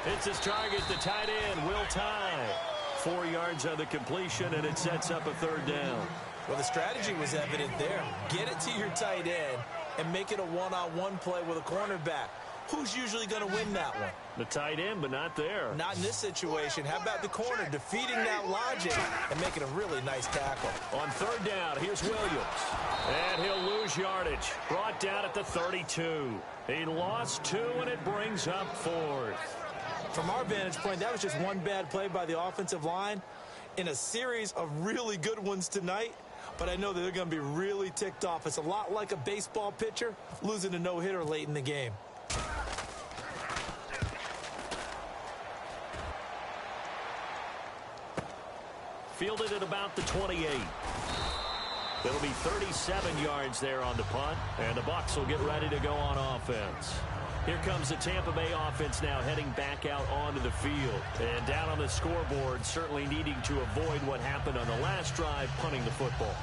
Speaker 2: It's his target, the tight end, Will Tye. 4 yards on the completion, and it sets up a 3rd down.
Speaker 3: Well, the strategy was evident there. Get it to your tight end and make it a one-on-one play with a cornerback. Who's usually going to win that one?
Speaker 2: The tight end, but not there.
Speaker 3: Not in this situation. How about the corner defeating that logic and making a really nice tackle?
Speaker 2: On 3rd down, here's Williams. And he'll lose yardage. Brought down at the 32. He lost 2, and it brings up 4th.
Speaker 3: From our vantage point, that was just one bad play by the offensive line in a series of really good ones tonight. But I know that they're going to be really ticked off. It's a lot like a baseball pitcher losing a no-hitter late in the game.
Speaker 2: Fielded at about the 28. It'll be 37 yards there on the punt, and the Bucs will get ready to go on offense. Here comes the Tampa Bay offense now heading back out onto the field. And down on the scoreboard, certainly needing to avoid what happened on the last drive, punting the football.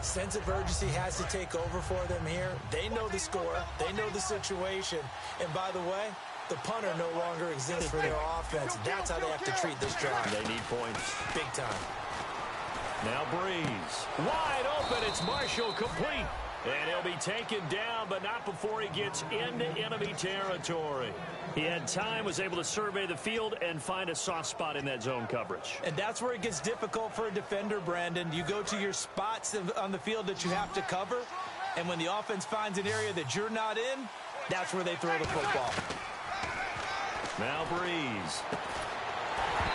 Speaker 3: Sense of urgency has to take over for them here. They know the score. They know the situation. And by the way, the punter no longer exists for their offense. That's how they have to treat this drive.
Speaker 2: They need points.
Speaker 3: Big time.
Speaker 2: Now Breeze. Wide open. It's Marshall complete. And he'll be taken down, but not before he gets into enemy territory. He had time, was able to survey the field and find a soft spot in that zone coverage.
Speaker 3: And that's where it gets difficult for a defender, Brandon. You go to your spots on the field that you have to cover, and when the offense finds an area that you're not in, that's where they throw the football.
Speaker 2: Now Breeze.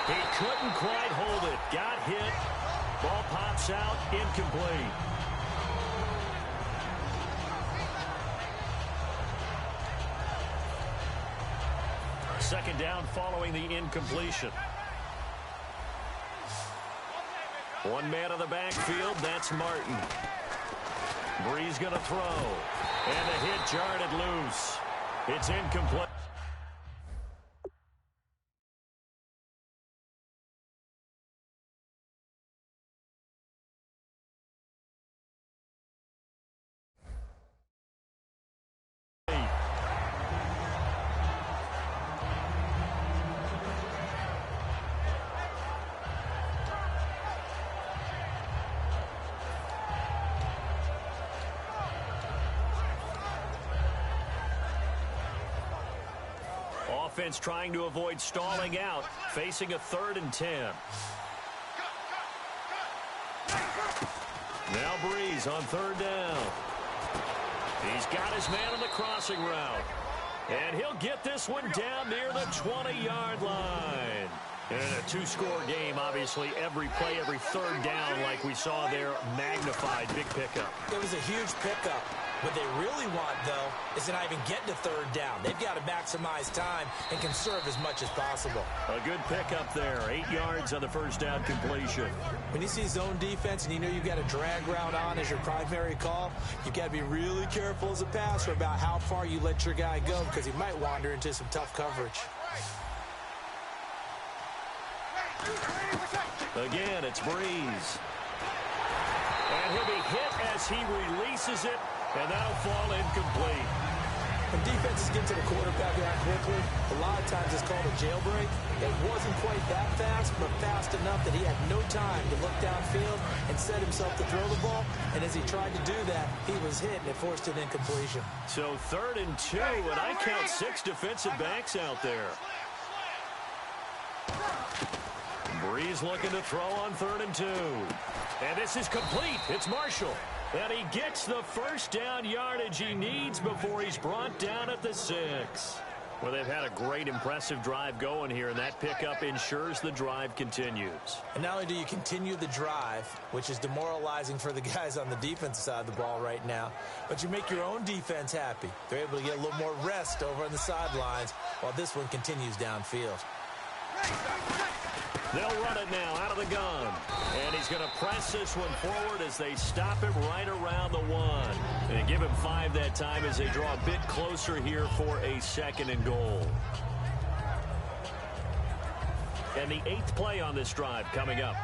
Speaker 2: He couldn't quite hold it. Got hit. Ball pops out. Incomplete. Second down following the incompletion. One man in the backfield. That's Martin. Breeze going to throw. And the hit jarred loose. It's incomplete. Offense trying to avoid stalling out, facing a 3rd and 10. Now Breeze on 3rd down. He's got his man on the crossing route. And he'll get this one down near the 20-yard line. In a 2-score game, obviously, every play, every 3rd down, like we saw there, magnified. Big pickup.
Speaker 3: It was a huge pickup. What they really want, though, is to not even get to 3rd down. They've got to maximize time and conserve as much as possible.
Speaker 2: A good pickup there. 8 yards on the first down completion.
Speaker 3: When you see zone defense and you know you've got a drag route on as your primary call, you've got to be really careful as a passer about how far you let your guy go because he might wander into some tough coverage.
Speaker 2: Again, it's Breeze. And he'll be hit as he releases it, and that'll fall incomplete.
Speaker 3: When defenses get to the quarterback that quickly, a lot of times it's called a jailbreak. It wasn't quite that fast, but fast enough that he had no time to look downfield and set himself to throw the ball. And as he tried to do that, he was hit, and it forced an incompletion.
Speaker 2: So 3rd and 2, and I count 6 defensive backs out there. Breeze looking to throw on 3rd and 2. And this is complete. It's Marshall. And he gets the first down yardage he needs before he's brought down at the 6. Well, they've had a great, impressive drive going here, and that pickup ensures the drive continues.
Speaker 3: And not only do you continue the drive, which is demoralizing for the guys on the defensive side of the ball right now, but you make your own defense happy. They're able to get a little more rest over on the sidelines while this one continues downfield.
Speaker 2: They'll run it now out of the gun. And he's going to press this one forward as they stop him right around the 1. And give him 5 that time as they draw a bit closer here for a 2nd and goal. And the 8th play on this drive coming up.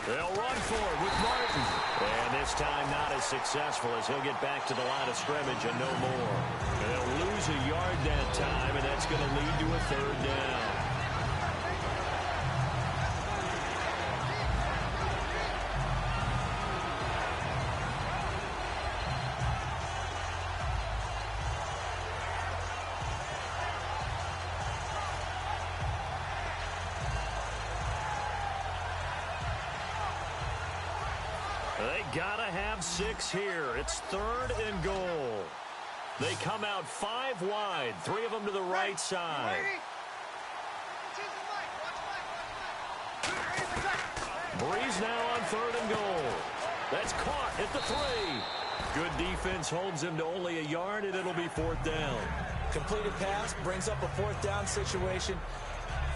Speaker 2: They'll run for it with Martin. And this time not as successful as he'll get back to the line of scrimmage and no more. And they'll lose a yard that time, and that's going to lead to a 3rd down. They got to have 6 here. It's 3rd and goal. They come out 5 wide, 3 of them to the right side. Breeze now on 3rd and goal. That's caught at the 3. Good defense holds him to only a yard, and it'll be 4th down.
Speaker 3: Completed pass brings up a 4th down situation.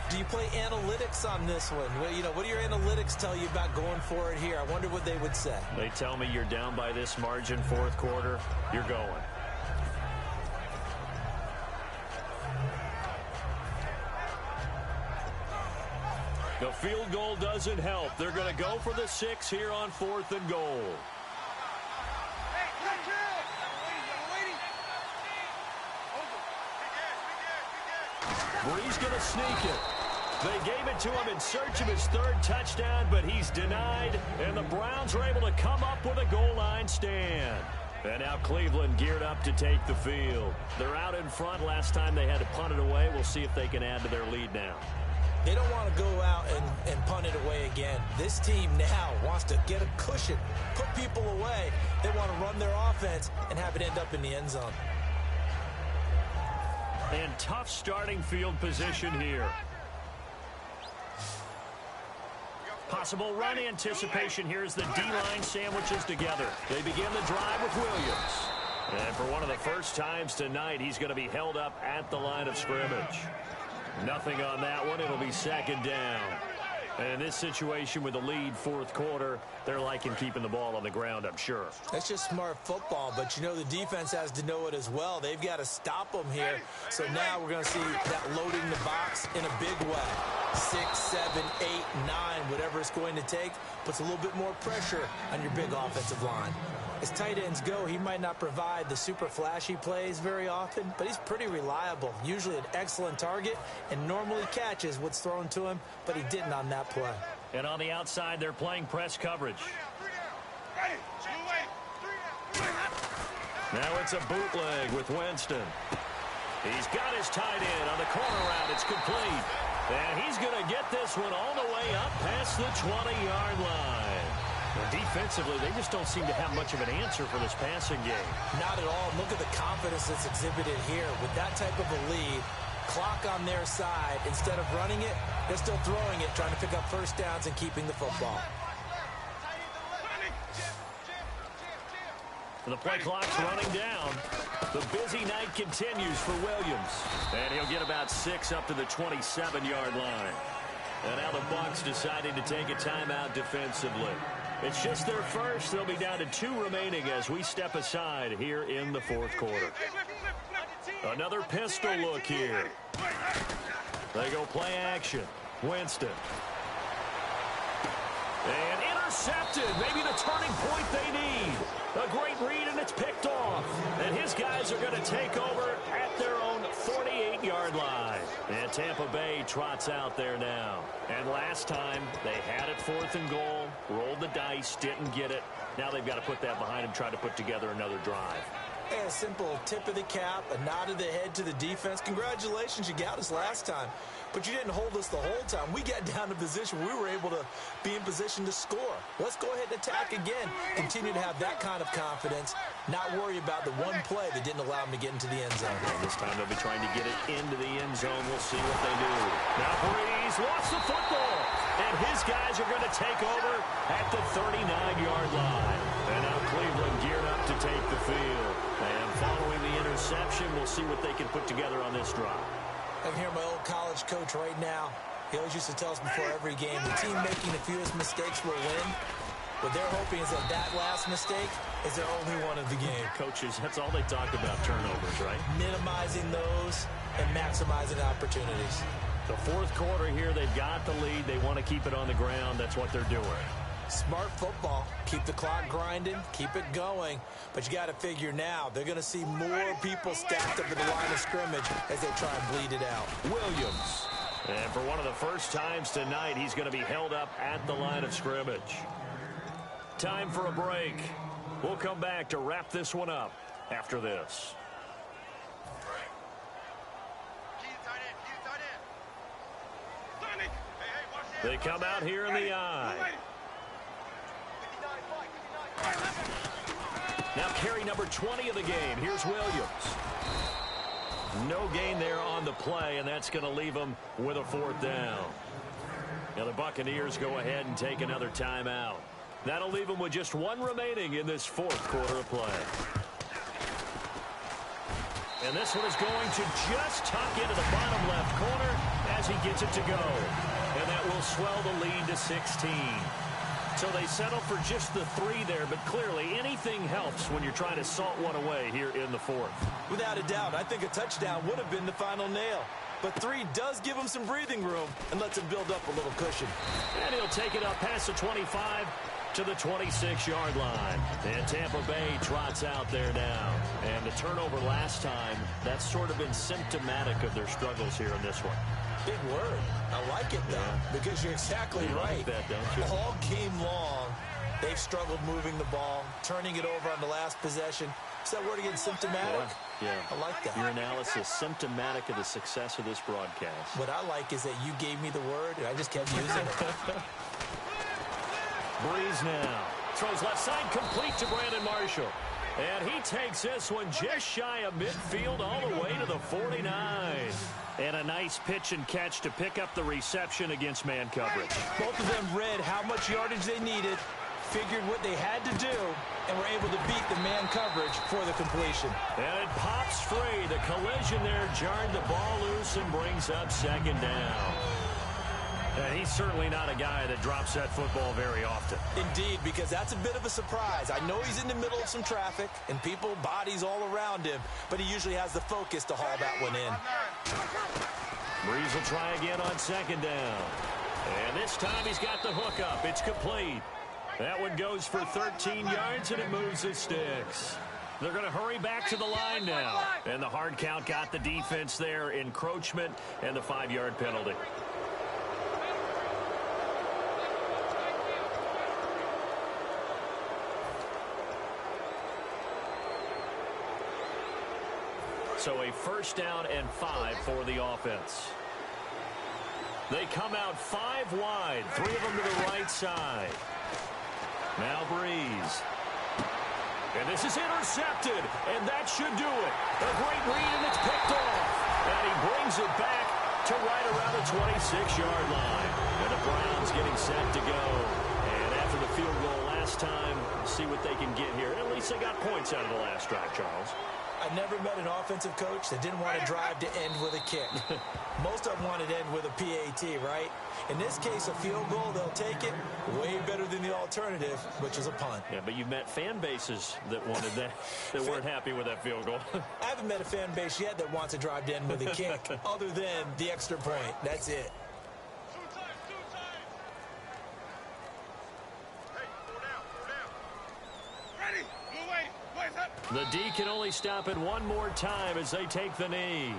Speaker 3: Do you play analytics on this one? Well, you know, what do your analytics tell you about going for it here? I wonder what they would say.
Speaker 2: They tell me you're down by this margin 4th quarter, you're going. The field goal doesn't help. They're going to go for the 6 here on 4th and goal. Breeze going to sneak it. They gave it to him in search of his 3rd touchdown, but he's denied, and the Browns are able to come up with a goal line stand. And now Cleveland geared up to take the field. They're out in front. Last time they had to punt it away. We'll see if they can add to their lead now.
Speaker 3: They don't want to go out and punt it away again. This team now wants to get a cushion, put people away. They want to run their offense and have it end up in the end zone.
Speaker 2: And tough starting field position here. Possible run anticipation here as the D-line sandwiches together. They begin the drive with Williams. And for one of the first times tonight, he's going to be held up at the line of scrimmage. Nothing on that one. It'll be second down. And in this situation with the lead fourth quarter, they're liking keeping the ball on the ground, I'm sure.
Speaker 3: That's just smart football, but you know the defense has to know it as well. They've got to stop them here. So now we're going to see that loading the box in a big way. 6, 7, 8, 9, whatever it's going to take, puts a little bit more pressure on your big offensive line. As tight ends go, he might not provide the super flashy plays very often, but he's pretty reliable. Usually an excellent target and normally catches what's thrown to him, but he didn't on that play.
Speaker 2: And on the outside, they're playing press coverage. Now it's a bootleg with Winston. He's got his tight end on the corner route. It's complete. And he's going to get this one all the way up past the 20-yard line. Defensively, they just don't seem to have much of an answer for this passing game.
Speaker 3: Not at all. Look at the confidence that's exhibited here. With that type of a lead, clock on their side, instead of running it, they're still throwing it, trying to pick up first downs and keeping the football.
Speaker 2: The play clock's running down. The busy night continues for Williams. And he'll get about 6 up to the 27-yard line. And now the Bucs deciding to take a timeout defensively. It's just their first. They'll be down to 2 remaining as we step aside here in the fourth quarter. Another pistol look here. They go play action. Winston. And intercepted. Maybe the turning point they need. A great read, and it's picked off. And his guys are going to take over at their own 48-yard line. And Tampa Bay trots out there now. And last time, they had it 4th and goal, rolled the dice, didn't get it. Now they've got to put that behind them, try to put together another drive.
Speaker 3: And a simple tip of the cap, a nod of the head to the defense. Congratulations, you got us last time. But you didn't hold us the whole time. We got down to position where we were able to be in position to score. Let's go ahead and attack again. Continue to have that kind of confidence. Not worry about the one play that didn't allow them to get into the end zone.
Speaker 2: And this time they'll be trying to get it into the end zone. We'll see what they do. Now Breeze lost the football. And his guys are going to take over at the 39-yard line. And now Cleveland geared up to take the field. And following the interception, we'll see what they can put together on this drive.
Speaker 3: I can hear my old college coach right now. He always used to tell us before every game, the team making the fewest mistakes will win. What they're hoping is that last mistake is their only one of the game.
Speaker 2: Coaches, that's all they talk about, turnovers, right?
Speaker 3: Minimizing those and maximizing opportunities.
Speaker 2: The fourth quarter here, they've got the lead. They want to keep it on the ground. That's what they're doing.
Speaker 3: Smart football. Keep the clock grinding. Keep it going. But you got to figure now, they're going to see more people stacked up at the line of scrimmage as they try and bleed it out.
Speaker 2: Williams. And for one of the first times tonight, he's going to be held up at the line of scrimmage. Time for a break. We'll come back to wrap this one up after this. They come out here in the eye. Now carry number 20 of the game. Here's Williams. No gain there on the play, and that's going to leave them with a 4th down. Now the Buccaneers go ahead and take another timeout. That'll leave them with just 1 remaining in this 4th quarter of play. And this one is going to just tuck into the bottom left corner as he gets it to go. And that will swell the lead to 16. So they settle for just the 3 there, but clearly anything helps when you're trying to salt one away here in the 4th.
Speaker 3: Without a doubt, I think a touchdown would have been the final nail. But 3 does give him some breathing room and lets him build up a little cushion.
Speaker 2: And he'll take it up past the 25 to the 26-yard line. And Tampa Bay trots out there now. And the turnover last time, that's sort of been symptomatic of their struggles here in this one.
Speaker 3: Big word. I like it, though, because you're exactly right.
Speaker 2: Like that, don't you?
Speaker 3: All game long, they've struggled moving the ball, turning it over on the last possession. Is that word again, symptomatic?
Speaker 2: Yeah.
Speaker 3: I like that.
Speaker 2: Your analysis, symptomatic of the success of this broadcast.
Speaker 3: What I like is that you gave me the word, and I just kept using it.
Speaker 2: Breeze now. Throws left side, complete to Brandon Marshall. And he takes this one just shy of midfield all the way to the 49. And a nice pitch and catch to pick up the reception against man coverage.
Speaker 3: Both of them read how much yardage they needed, figured what they had to do, and were able to beat the man coverage for the completion.
Speaker 2: And it pops free. The collision there jarred the ball loose and brings up second down. And he's certainly not a guy that drops that football very often.
Speaker 3: Indeed, because that's a bit of a surprise. I know he's in the middle of some traffic and people, bodies all around him, but he usually has the focus to haul that one in.
Speaker 2: Breeze will try again on second down. And this time he's got the hook up. It's complete. That one goes for 13 yards, and it moves the sticks. They're going to hurry back to the line now. And the hard count got the defense there, encroachment, and the 5-yard penalty. So a first down and 5 for the offense. They come out 5 wide, 3 of them to the right side. Now Breeze. And this is intercepted, and that should do it. A great read, and it's picked off. And he brings it back to right around the 26-yard line. And the Browns getting set to go. And after the field goal last time, see what they can get here. At least they got points out of the last drive, Charles.
Speaker 3: I've never met an offensive coach that didn't want to drive to end with a kick. Most of them wanted to end with a PAT, right? In this case, a field goal, they'll take it. Way better than the alternative, which is a punt.
Speaker 2: Yeah, but you've met fan bases that wanted that, that weren't happy with that field goal.
Speaker 3: I haven't met a fan base yet that wants to drive to end with a kick, other than the extra point. That's it.
Speaker 2: The D can only stop it one more time as they take the knee.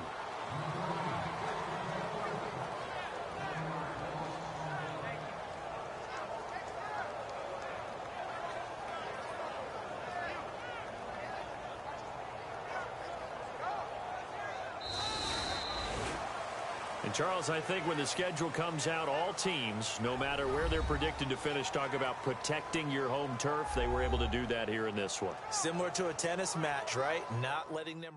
Speaker 2: And Charles, I think when the schedule comes out, all teams, no matter where they're predicted to finish, talk about protecting your home turf. They were able to do that here in this one.
Speaker 3: Similar to a tennis match, right? Not letting them...